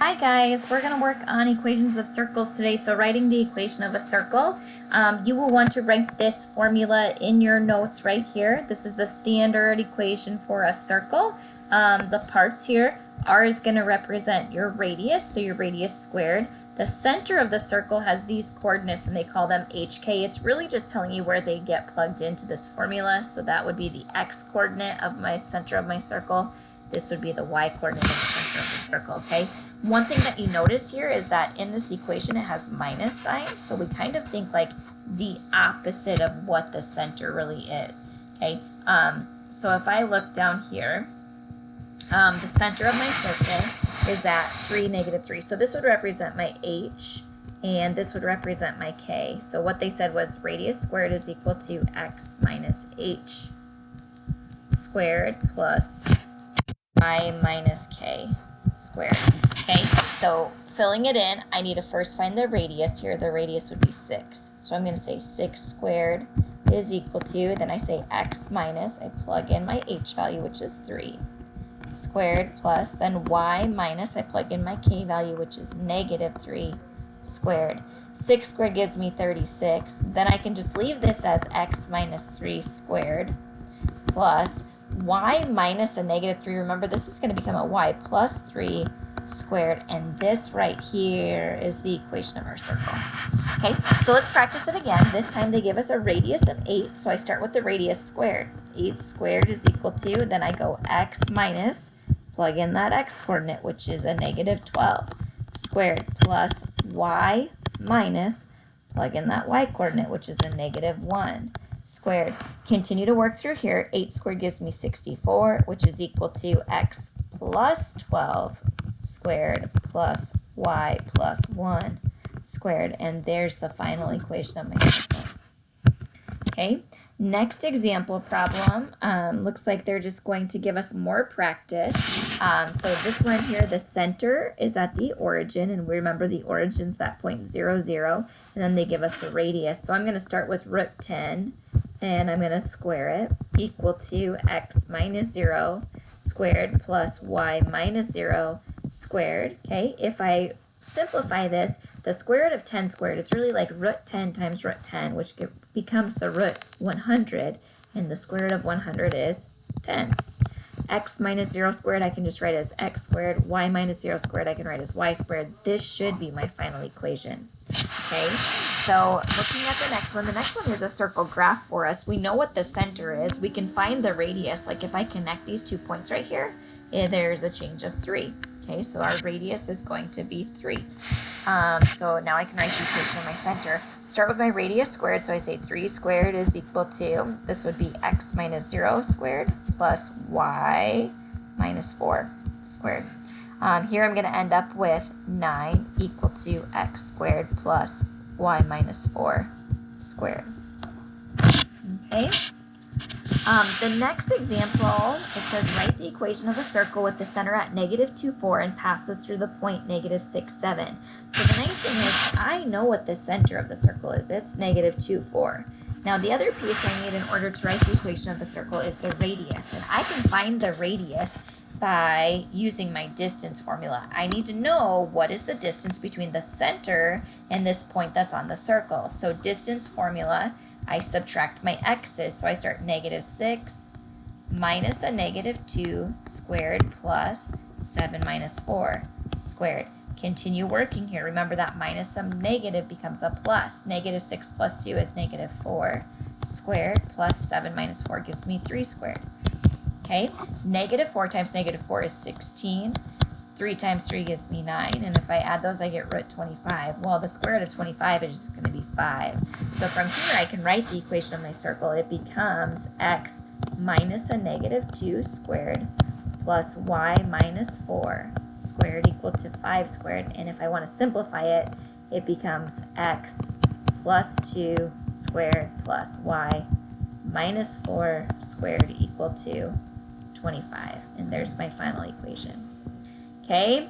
Hi guys, we're going to work on equations of circles today. So writing the equation of a circle, you will want to write this formula in your notes right here. This is the standard equation for a circle. The parts here, R is going to represent your radius, so your radius squared. The center of the circle has these coordinates and they call them HK. It's really just telling you where they get plugged into this formula. So that would be the X coordinate of my center of my circle. This would be the Y coordinate of the center of the circle, okay? One thing that you notice here is that in this equation it has minus signs, so we kind of think like the opposite of what the center really is, okay? So if I look down here, the center of my circle is at 3, -3. So this would represent my H, and this would represent my K. So what they said was radius squared is equal to X minus H squared plus I minus K squared. Okay, so filling it in, I need to first find the radius here. The radius would be 6. So I'm going to say 6 squared is equal to, then I say X minus, I plug in my H value, which is 3, squared plus, then Y minus, I plug in my K value, which is -3 squared. 6 squared gives me 36. Then I can just leave this as X minus 3 squared plus Y minus a -3. Remember, this is going to become a Y plus 3 squared, and this right here is the equation of our circle. Okay, so let's practice it again. This time they give us a radius of 8, so I start with the radius squared. 8 squared is equal to, then I go X minus, plug in that X coordinate, which is a -12 squared, plus Y minus, plug in that Y coordinate, which is a -1 squared. Continue to work through here. 8 squared gives me 64, which is equal to X plus 12 squared plus Y plus 1 squared. And there's the final equation of my circle. Okay, next example problem. Looks like they're just going to give us more practice. So this one here, the center is at the origin, and we remember the origin's that point 0, 0, and then they give us the radius. So I'm going to start with root 10, and I'm going to square it, equal to X minus 0 squared plus Y minus 0 squared. Okay, if I simplify this, the square root of 10 squared, it's really like root 10 times root 10, which becomes the root 100, and the square root of 100 is 10. X minus 0 squared, I can just write as X squared. Y minus 0 squared, I can write as Y squared. This should be my final equation. Okay, so looking at the next one is a circle graph for us. We know what the center is. We can find the radius. Like if I connect these 2 points right here, there's a change of 3. Okay, so our radius is going to be 3. So now I can write the equation of my center. Start with my radius squared, so I say 3 squared is equal to, this would be X minus 0 squared plus Y minus 4 squared. Here I'm going to end up with 9 equal to X squared plus Y minus 4 squared. Okay. The next example, it says write the equation of a circle with the center at -2, 4 and passes through the point -6, 7. So the nice thing is I know what the center of the circle is. It's -2, 4. Now the other piece I need in order to write the equation of the circle is the radius. And I can find the radius by using my distance formula. I need to know what is the distance between the center and this point that's on the circle. So distance formula, I subtract my x's, so I start -6 minus a -2 squared plus 7 minus 4 squared. Continue working here. Remember that minus some negative becomes a plus. -6 plus 2 is -4 squared plus 7 minus 4 gives me 3 squared. Okay, -4 times -4 is 16. 3 times 3 gives me 9, and if I add those, I get root 25. Well, the square root of 25 is just going to be 5. So from here, I can write the equation of my circle. It becomes X minus a -2 squared plus Y minus 4 squared equal to 5 squared. And if I want to simplify it, it becomes X plus 2 squared plus Y minus 4 squared equal to 25. And there's my final equation. Okay,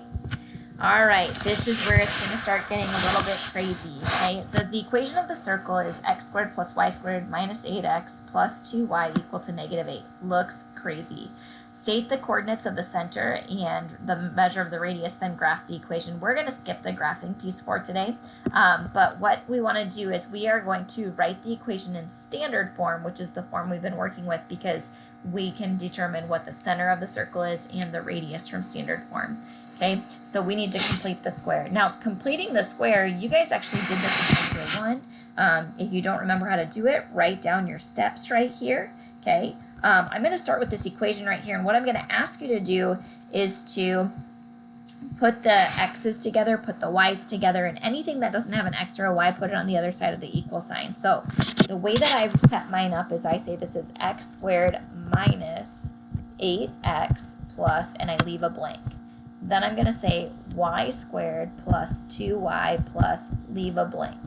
all right, this is where it's going to start getting a little bit crazy. Okay, it says the equation of the circle is X squared plus Y squared minus 8X plus 2Y equal to -8. Looks crazy. state the coordinates of the center and the measure of the radius, then graph the equation. We're going to skip the graphing piece for today, but what we want to do is we are going to write the equation in standard form, which is the form we've been working with, because we can determine what the center of the circle is and the radius from standard form. Okay, so we need to complete the square. Now, completing the square, you guys actually did this in Figure 1. If you don't remember how to do it, write down your steps right here. Okay, I'm going to start with this equation right here, and what I'm going to ask you to do is to put the x's together, put the y's together, and anything that doesn't have an x or a y, put it on the other side of the equal sign. So the way that I've set mine up is I say this is x squared minus 8x plus, and I leave a blank. Then I'm going to say y squared plus 2y plus, leave a blank.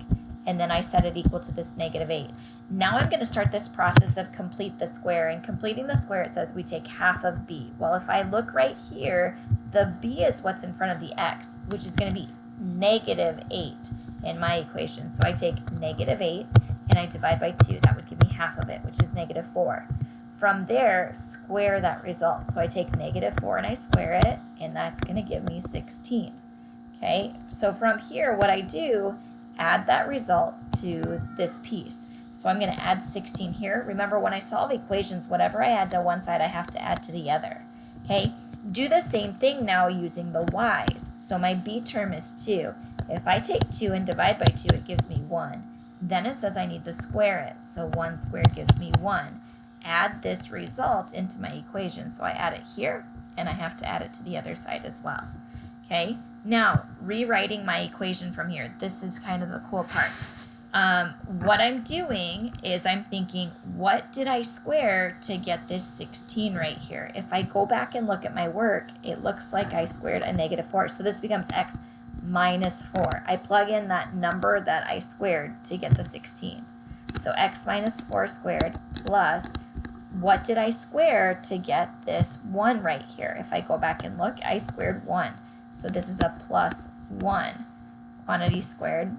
And then I set it equal to this -8. Now I'm going to start this process of complete the square. And completing the square, it says we take half of b. Well, if I look right here, the b is what's in front of the x, which is going to be -8 in my equation. So I take -8 and I divide by 2. That would give me half of it, which is -4. From there, square that result. So I take -4 and I square it, and that's going to give me 16. Okay, so from here, what I do, add that result to this piece. So I'm going to add 16 here. Remember, when I solve equations, whatever I add to one side, I have to add to the other. Okay, do the same thing now using the y's. So my b term is 2. If I take 2 and divide by 2, it gives me 1. Then it says I need to square it. So 1 squared gives me 1. Add this result into my equation. So I add it here, and I have to add it to the other side as well. Okay, now rewriting my equation from here. This is kind of the cool part. What I'm doing is I'm thinking, what did I square to get this 16 right here? If I go back and look at my work, it looks like I squared a -4. So this becomes x minus 4. I plug in that number that I squared to get the 16. So x minus 4 squared plus, what did I square to get this 1 right here? If I go back and look, I squared 1. So this is a +1. Quantity squared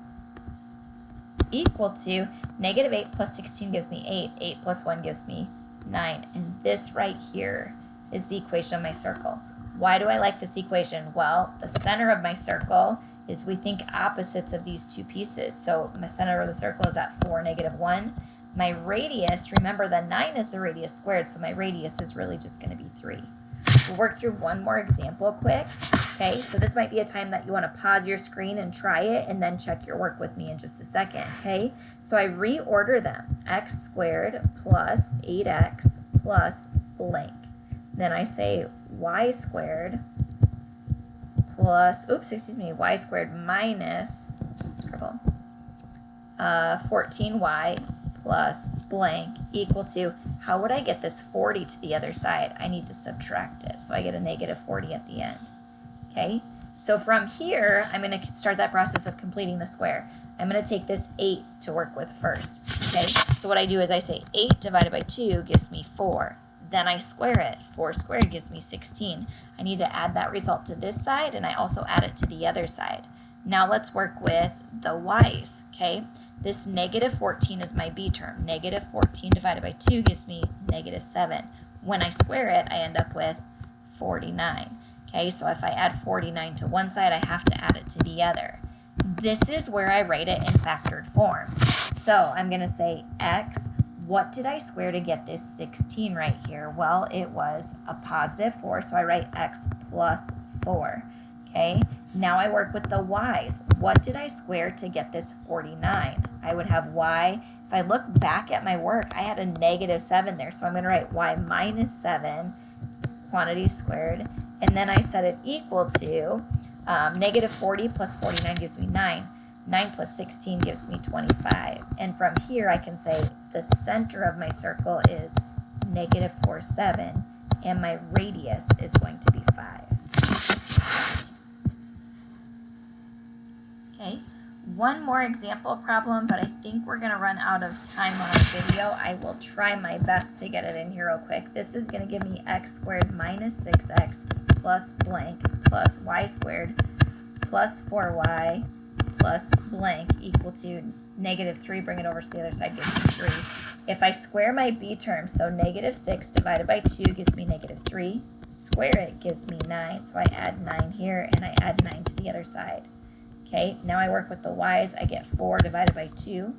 equal to -8 plus 16 gives me 8. 8 plus 1 gives me 9. And this right here is the equation of my circle. Why do I like this equation? Well, the center of my circle is, we think opposites of these two pieces. So my center of the circle is at 4, -1. My radius, remember the 9 is the radius squared, so my radius is really just going to be 3. We'll work through one more example quick. Okay, so this might be a time that you want to pause your screen and try it, and then check your work with me in just a second. Okay, so I reorder them. X squared plus 8x plus blank. Then I say y squared plus, y squared minus, just scribble, 14y plus blank equal to, how would I get this 40 to the other side? I need to subtract it, so I get a -40 at the end. Okay, so from here, I'm going to start that process of completing the square. I'm going to take this 8 to work with first. Okay, so what I do is I say 8 divided by 2 gives me 4. Then I square it. 4 squared gives me 16. I need to add that result to this side, and I also add it to the other side. Now let's work with the y's. Okay, this -14 is my b term. -14 divided by 2 gives me -7. When I square it, I end up with 49. Okay, so if I add 49 to one side, I have to add it to the other. This is where I write it in factored form. So I'm going to say x, what did I square to get this 16 right here? Well, it was a +4, so I write x plus 4. Okay, now I work with the y's. What did I square to get this 49? I would have y, if I look back at my work, I had a -7 there, so I'm going to write y minus 7, quantity squared, and then I set it equal to -40 plus 49 gives me 9. 9 plus 16 gives me 25. And from here I can say the center of my circle is -4, 7, and my radius is going to be 5. Okay, one more example problem, but I think we're going to run out of time on our video. I will try my best to get it in here real quick. This is going to give me x squared minus 6x plus blank plus y squared plus 4y plus blank equal to negative 3, bring it over to the other side, gives me 3. If I square my b term, so negative 6 divided by 2 gives me negative 3. Square it gives me 9, so I add 9 here, and I add 9 to the other side. Okay, now I work with the y's. I get 4 divided by 2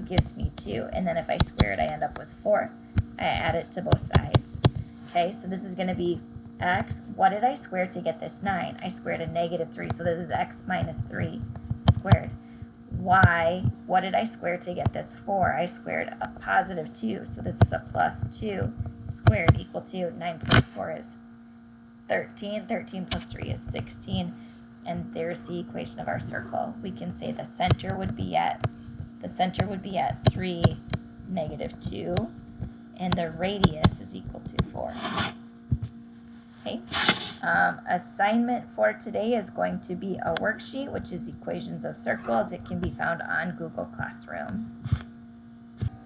gives me 2, and then if I square it, I end up with 4. I add it to both sides. Okay, so this is going to be x. What did I square to get this 9? I squared a negative 3, so this is x minus 3 squared. Y, what did I square to get this 4? I squared a positive 2, so this is a plus 2 squared equal to 9 plus 4 is 13. 13 plus 3 is 16. And there's the equation of our circle. We can say the center would be at 3, negative 2, and the radius is equal to 4. Okay. Assignment for today is going to be a worksheet, which is equations of circles. It can be found on Google Classroom.